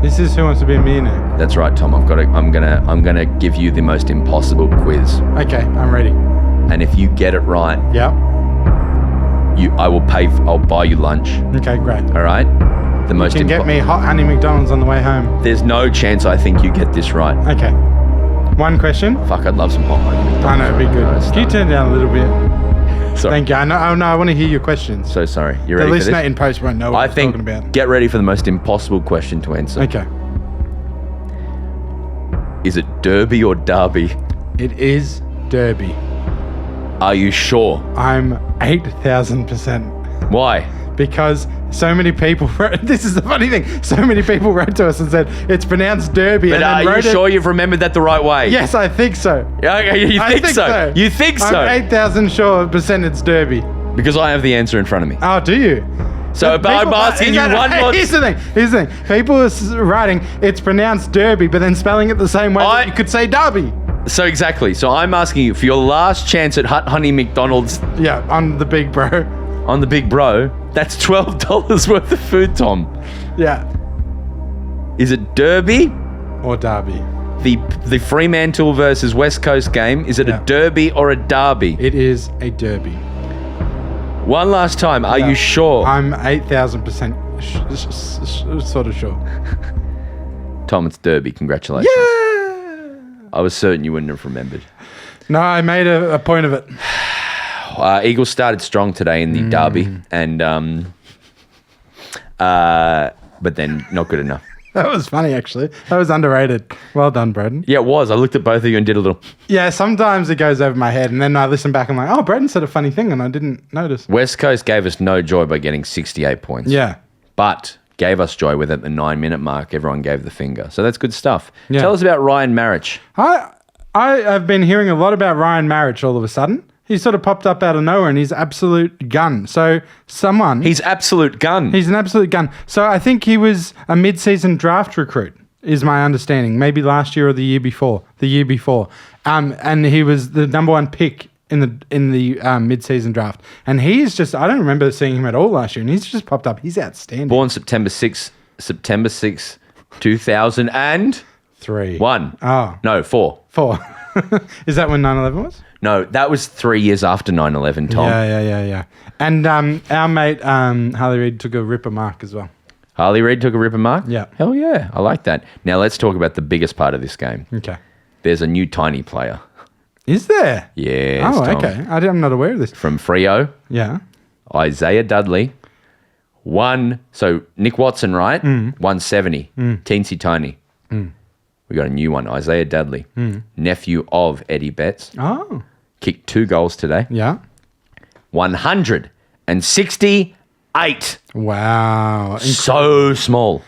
This is Who Wants to Be a Millionaire. That's right, Tom. I'm gonna give you the most impossible quiz. Okay, I'm ready. And if you get it right, I'll buy you lunch. Okay, great. All right. The most. You can get me hot honey McDonald's on the way home. There's no chance I think you get this right. Okay. One question. Fuck, I'd love some hot honey McDonald's. I know, it'd be good. Can you turn down a little bit? Sorry. Thank you. I want to hear your questions. So sorry. You the ready for listener this? in post won't know what I'm talking about. Get ready for the most impossible question to answer. Okay. Is it Derby or Derby? It is Derby. Are you sure? I'm 8,000%. Why? Because so many people wrote, this is the funny thing, so many people wrote to us and said, it's pronounced Derby. But are you sure you've remembered that the right way? Yes, I think so. Yeah, you think so? You think so? I'm 8,000% sure it's Derby. Because I have the answer in front of me. Oh, do you? So but I'm asking you one more... Here's the thing. People are writing, it's pronounced Derby, but then spelling it the same way that you could say Derby. So exactly. So I'm asking you for your last chance at Hot Honey McDonald's. Yeah, on the big bro. On the big bro. That's $12 worth of food, Tom. Yeah. Is it Derby or derby? The Fremantle versus West Coast game, is it a derby or a derby? It is a derby. One last time, are you sure? I'm 8,000% sort of sure. Tom, it's derby. Congratulations. Yeah! I was certain you wouldn't have remembered. No, I made a point of it. Eagles started strong today in the derby, and but then not good enough. That was funny, actually. That was underrated. Well done, Broden. Yeah, it was. I looked at both of you and did a little. Yeah, sometimes it goes over my head, and then I listen back and I'm like, oh, Broden said a funny thing, and I didn't notice. West Coast gave us no joy by getting 68 points. Yeah. But gave us joy with at the 9-minute mark. Everyone gave the finger. So that's good stuff. Yeah. Tell us about Ryan Marich. I have been hearing a lot about Ryan Marich all of a sudden. He sort of popped up out of nowhere and he's absolute gun. So He's absolute gun. He's an absolute gun. So I think he was a mid-season draft recruit, is my understanding. Maybe last year or the year before. And he was the number one pick in the mid-season draft. And he's just, I don't remember seeing him at all last year, and he's just popped up. He's outstanding. Born September 6, 2003. 1. Oh. No, 4. 4. Is that when 9/11 was? No, that was 3 years after 9/11, Tom. Yeah. And our mate Harley Reid took a ripper mark as well. Harley Reid took a ripper mark? Yeah. Hell yeah. I like that. Now let's talk about the biggest part of this game. Okay. There's a new tiny player. Is there? Yes, Oh, Tom. okay. I'm not aware of this. From Freo, Yeah. Isaiah Dudley. So Nick Watson, right? 170. Teensy tiny. We got a new one, Isaiah Dudley. Nephew of Eddie Betts. Oh. Kicked 2 goals today. Yeah. 168. Wow. So small.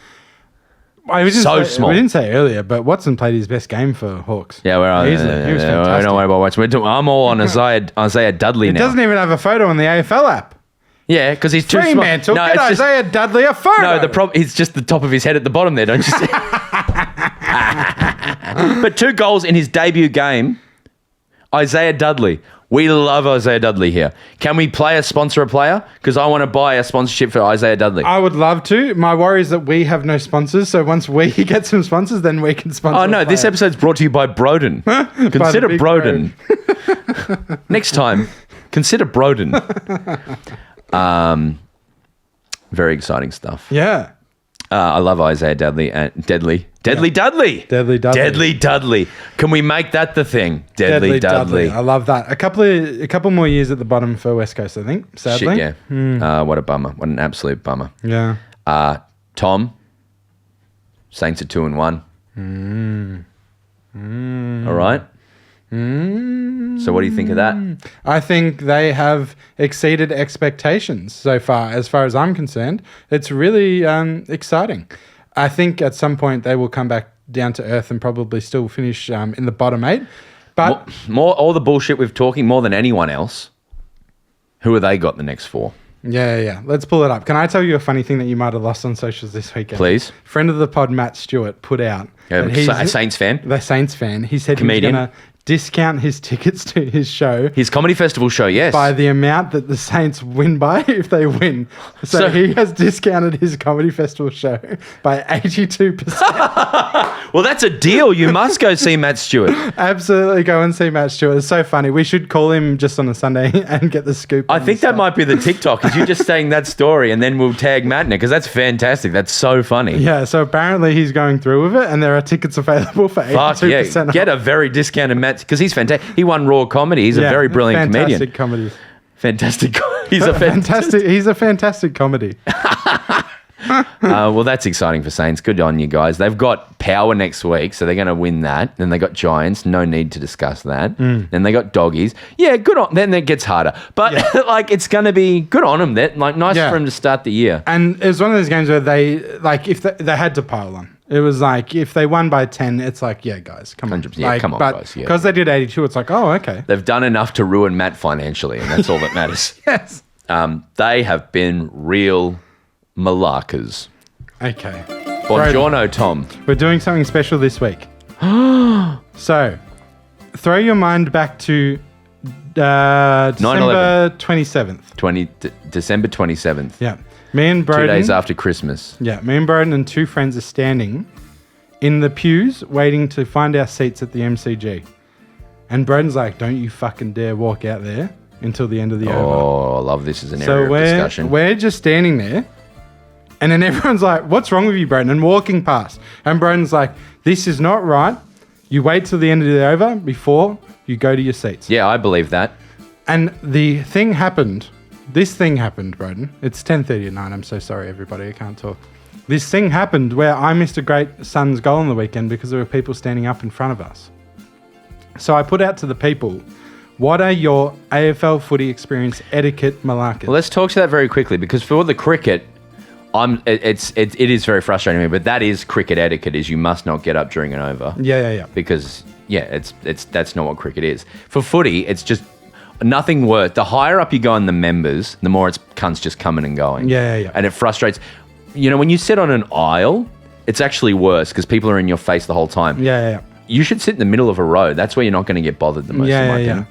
We small. We didn't say earlier, but Watson played his best game for Hawks. Yeah, we're on. Easily. He was fantastic. Don't worry about Watson. I'm all on Isaiah Dudley It now. doesn't even have a photo on the AFL app. Yeah, because he's too small. Fremantle, get Isaiah Dudley a photo. No, the problem is just the top of his head at the bottom there, don't you see? But 2 goals in his debut game. Isaiah Dudley. We love Isaiah Dudley here. Can we sponsor a player? Because I want to buy a sponsorship for Isaiah Dudley. I would love to. My worry is that we have no sponsors, so once we get some sponsors, then we can sponsor. Oh, no, this episode's brought to you by Broden. Consider Big Broden. Next time, consider Broden. Very exciting stuff. Yeah. I love Isaiah Dudley and Dudley. Deadly Dudley. Deadly Dudley. Can we make that the thing? Deadly Dudley. I love that. A couple more years at the bottom for West Coast, I think. Sadly. Shit, yeah. What a bummer. What an absolute bummer. Yeah. Tom, Saints are 2-1. All right. So what do you think of that? I think they have exceeded expectations so far, as far as I'm concerned. It's really exciting. I think at some point they will come back down to earth and probably still finish in the bottom 8. But more all the bullshit we've talking more than anyone else. Who have they got the next 4? Yeah. Let's pull it up. Can I tell you a funny thing that you might have lost on socials this weekend? Please. Friend of the pod, Matt Stewart, put out. A Saints fan? The Saints fan. He said Comedian. he was going to discount his tickets to his show. His comedy festival show, yes. By the amount that the Saints win by if they win. So he has discounted his comedy festival show by 82%. Well, that's a deal. You must go see Matt Stewart. Absolutely go and see Matt Stewart. It's so funny. We should call him just on a Sunday and get the scoop. I think that might be the TikTok. Is you just saying that story and then we'll tag Matt in it because that's fantastic. That's so funny. Yeah, so apparently he's going through with it and there are tickets available for 82% Fuck yeah. off. Get a very discounted Matt because he's fantastic. He won Raw Comedy. He's a very brilliant comedian. Fantastic comedy. Fantastic. He's a fantastic comedy. Well, that's exciting for Saints. Good on you guys. They've got Power next week, so they're going to win that. Then they got Giants. No need to discuss that. Then they got Doggies. Yeah, good on. Then it gets harder, but it's going to be good on them. That nice for them to start the year. And it was one of those games where they if they had to pile on. It was like if they won by 10, it's like, yeah, guys, come on. 100%. Yeah, come on, guys. Yeah. Because they did 82, it's like, oh, okay. They've done enough to ruin Matt financially, and that's all that matters. Yes. They have been real malakas. Okay. Buongiorno, Tom. We're doing something special this week. So, throw your mind back to December 27th. December 27th. Yeah. Me and Broden. 2 days after Christmas. Yeah. Me and Broden and 2 friends are standing in the pews waiting to find our seats at the MCG. And Broden's like, don't you fucking dare walk out there until the end of the over. Oh, I love this as an area of discussion. We're just standing there. And then everyone's like, what's wrong with you, Broden? And walking past. And Broden's like, this is not right. You wait till the end of the over before you go to your seats. Yeah, I believe that. And the thing happened. This thing happened, Broden. It's 10:30 at night. I'm so sorry, everybody. I can't talk. This thing happened where I missed a great Suns goal on the weekend because there were people standing up in front of us. So I put out to the people, what are your AFL footy experience etiquette malakas? Well, let's talk to that very quickly because for the cricket, it is very frustrating me, but that is cricket etiquette: is you must not get up during an over. Yeah. Because that's not what cricket is. For footy, it's just nothing worse. The higher up you go in the members, the more it's cunts just coming and going. Yeah. And it frustrates. You know, when you sit on an aisle, it's actually worse because people are in your face the whole time. Yeah. You should sit in the middle of a row. That's where you're not going to get bothered the most. in my opinion.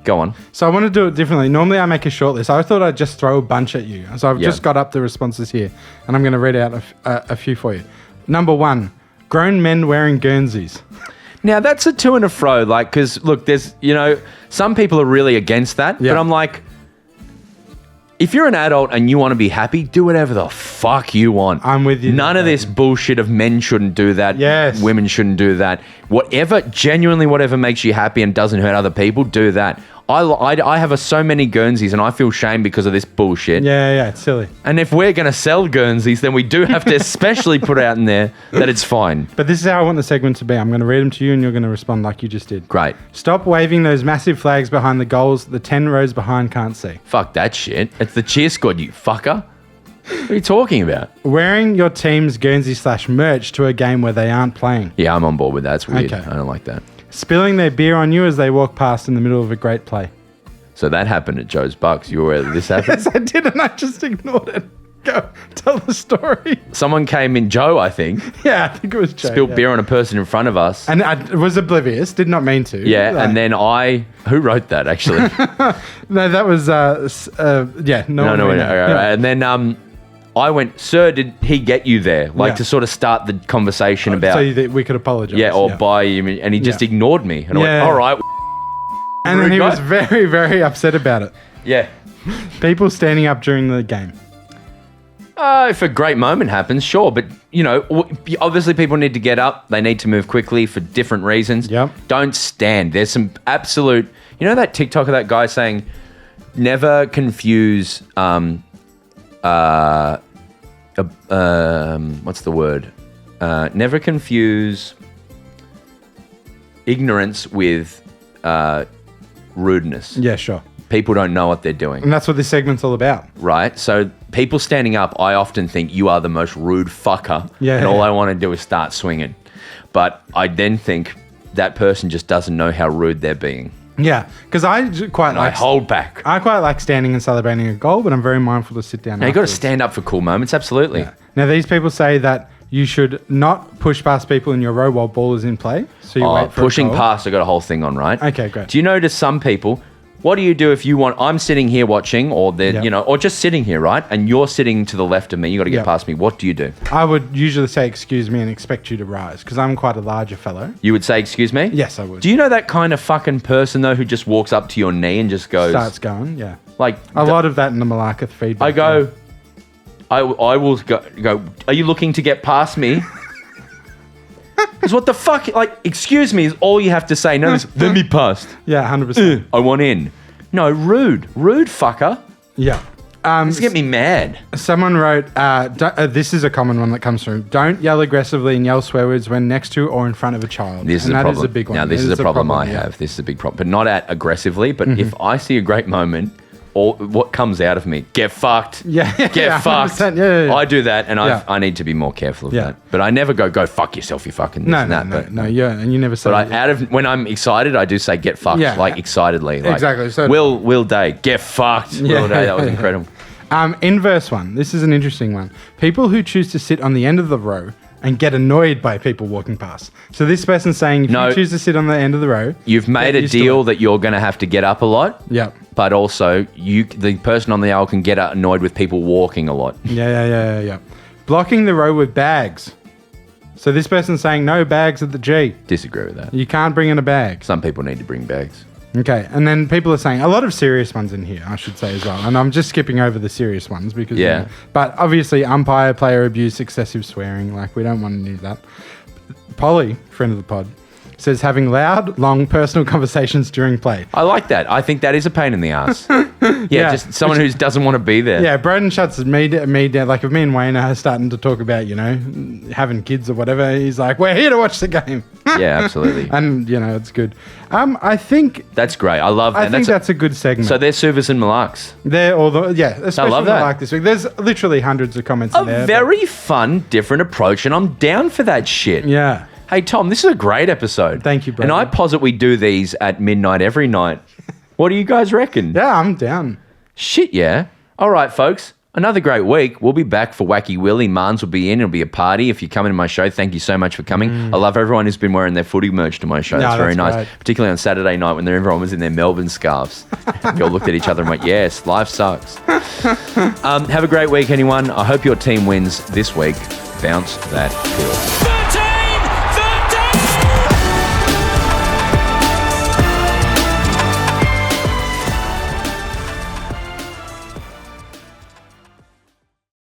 Go on. So I want to do it differently. Normally I make a short list. I thought I'd just throw a bunch at you. So I've just got up the responses here, and I'm going to read out a few for you. Number 1, grown men wearing Guernseys. Now, that's a to and a fro, like, because, look, there's, you know, some people are really against that, but I'm like, if you're an adult and you want to be happy, do whatever the fuck you want. I'm with you. None of this bullshit of men shouldn't do that. Yes. Women shouldn't do that. Whatever makes you happy and doesn't hurt other people, do that. I have so many Guernseys and I feel shame because of this bullshit. Yeah, it's silly. And if we're going to sell Guernseys, then we do have to especially put out in there that it's fine. But this is how I want the segment to be. I'm going to read them to you and you're going to respond like you just did. Great. Stop waving those massive flags behind the goals the 10 rows behind can't see. Fuck that shit. It's the cheer squad, you fucker. What are you talking about? Wearing your team's Guernsey/merch to a game where they aren't playing. Yeah, I'm on board with that. It's weird. Okay. I don't like that. Spilling their beer on you as they walk past in the middle of a great play. So that happened at Joe's Bucks. You were aware that this happened? Yes, I did, and I just ignored it. Go, tell the story. Someone came in, Joe, I think, Yeah, I think it was Joe. spilled beer on a person in front of us. And I was oblivious, did not mean to. Yeah, Like- and then who wrote that, actually? No, that was, No. And then I went, sir, did he get you there? Like, Yeah. to sort of start the conversation about, So that we could apologize. yeah, or buy him, and he just Yeah. ignored me. And I Yeah. went, all right. And then rude he guy. was very, very upset about it. Yeah. People standing up during the game. If a great moment happens, sure. But, you know, obviously people need to get up. They need to move quickly for different reasons. Yep. Don't stand. There's some absolute... You know that TikTok of that guy saying, never confuse... what's the word? Never confuse ignorance with rudeness. Yeah, sure. People don't know what they're doing. And that's what this segment's all about. Right? So people standing up, I often think you are the most rude fucker. Yeah, and all yeah. I want to do is start swinging. But I then think that person just doesn't know how rude they're being. Yeah, because I quite I like... hold back. I quite like standing and celebrating a goal, but I'm very mindful to sit down. Now, you've got to afterwards. stand up for cool moments, absolutely. Yeah. Now, these people say that you should not push past people in your row while ball is in play. So you wait for pushing a goal. past, I got a whole thing on, right? Okay, great. Do you know to some people, what do you do if you want, I'm sitting here watching, or they're, Yeah. you know, or just sitting here, right? And you're sitting to the left of me, you got to get Yeah. past me. What do you do? I would usually say excuse me and expect you to rise because I'm quite a larger fellow. You would say, excuse me? Yes, I would. Do you know that kind of fucking person, though, who just walks up to your knee and just goes... Starts going, yeah. Like... A lot of that in the Malaka feedback. I go... I will go, are you looking to get past me? Because what the fuck? Like, excuse me is all you have to say. No, let me past. Yeah, 100%. I want in. No, rude. Rude fucker. Yeah. This get me mad. Someone wrote, this is a common one that comes through. Don't yell aggressively and yell swear words when next to or in front of a child. This is and a that problem. is a big one. Now, this It is a problem I yeah. have. This is a big problem. But not at aggressively. But if I see a great moment, or what comes out of me, get fucked. Yeah, Get yeah, fucked. 100%, yeah. I do that, and Yeah. I need to be more careful of Yeah. that. But I never go fuck yourself, you fucking this No, and no, that. no, but, no, yeah, and you never say But that. when I'm excited, I do say get fucked, Yeah. like excitedly. Like, Exactly, so- Will Day, get fucked. Yeah. Will Day, that was incredible. Inverse one. This is an interesting one. People who choose to sit on the end of the row and get annoyed by people walking past. So this person's saying if No. you choose to sit on the end of the row, You've made get a used to deal it. that you're going to have to get up a lot. Yep. But also, the person on the aisle can get annoyed with people walking a lot. Yeah. Blocking the row with bags. So this person's saying no bags at the G. Disagree with that. You can't bring in a bag. Some people need to bring bags. Okay, and then people are saying a lot of serious ones in here, I should say as well. And I'm just skipping over the serious ones because, Yeah. you know, but obviously umpire, player abuse, excessive swearing, like we don't want any of that. Polly, friend of the pod, says having loud, long personal conversations during play. I like that. I think that is a pain in the ass. Yeah. Just someone who doesn't want to be there. Yeah, Broden shuts me down. Like if me and Wayne are starting to talk about, you know, having kids or whatever, he's like, we're here to watch the game. Yeah, absolutely. And, you know, it's good. I think That's great. I love that. I think that's a good segment. So they're Service and Malaks. They're all the, yeah, especially love that. like this week. There's literally hundreds of comments A in there. very fun, different approach, and I'm down for that shit. Yeah. Hey, Tom, this is a great episode. Thank you, bro. And I posit we do these at midnight every night. What do you guys reckon? Yeah, I'm down. Shit, yeah. All right, folks. Another great week. We'll be back for Wacky Willie. Marnes will be in. It'll be a party. If you're coming to my show, thank you so much for coming. I love everyone who's been wearing their footy merch to my show. No, That's very that's nice. great. Particularly on Saturday night when everyone was in their Melbourne scarves. We all looked at each other and went, yes, life sucks. Have a great week, anyone. I hope your team wins this week. Bounce that field.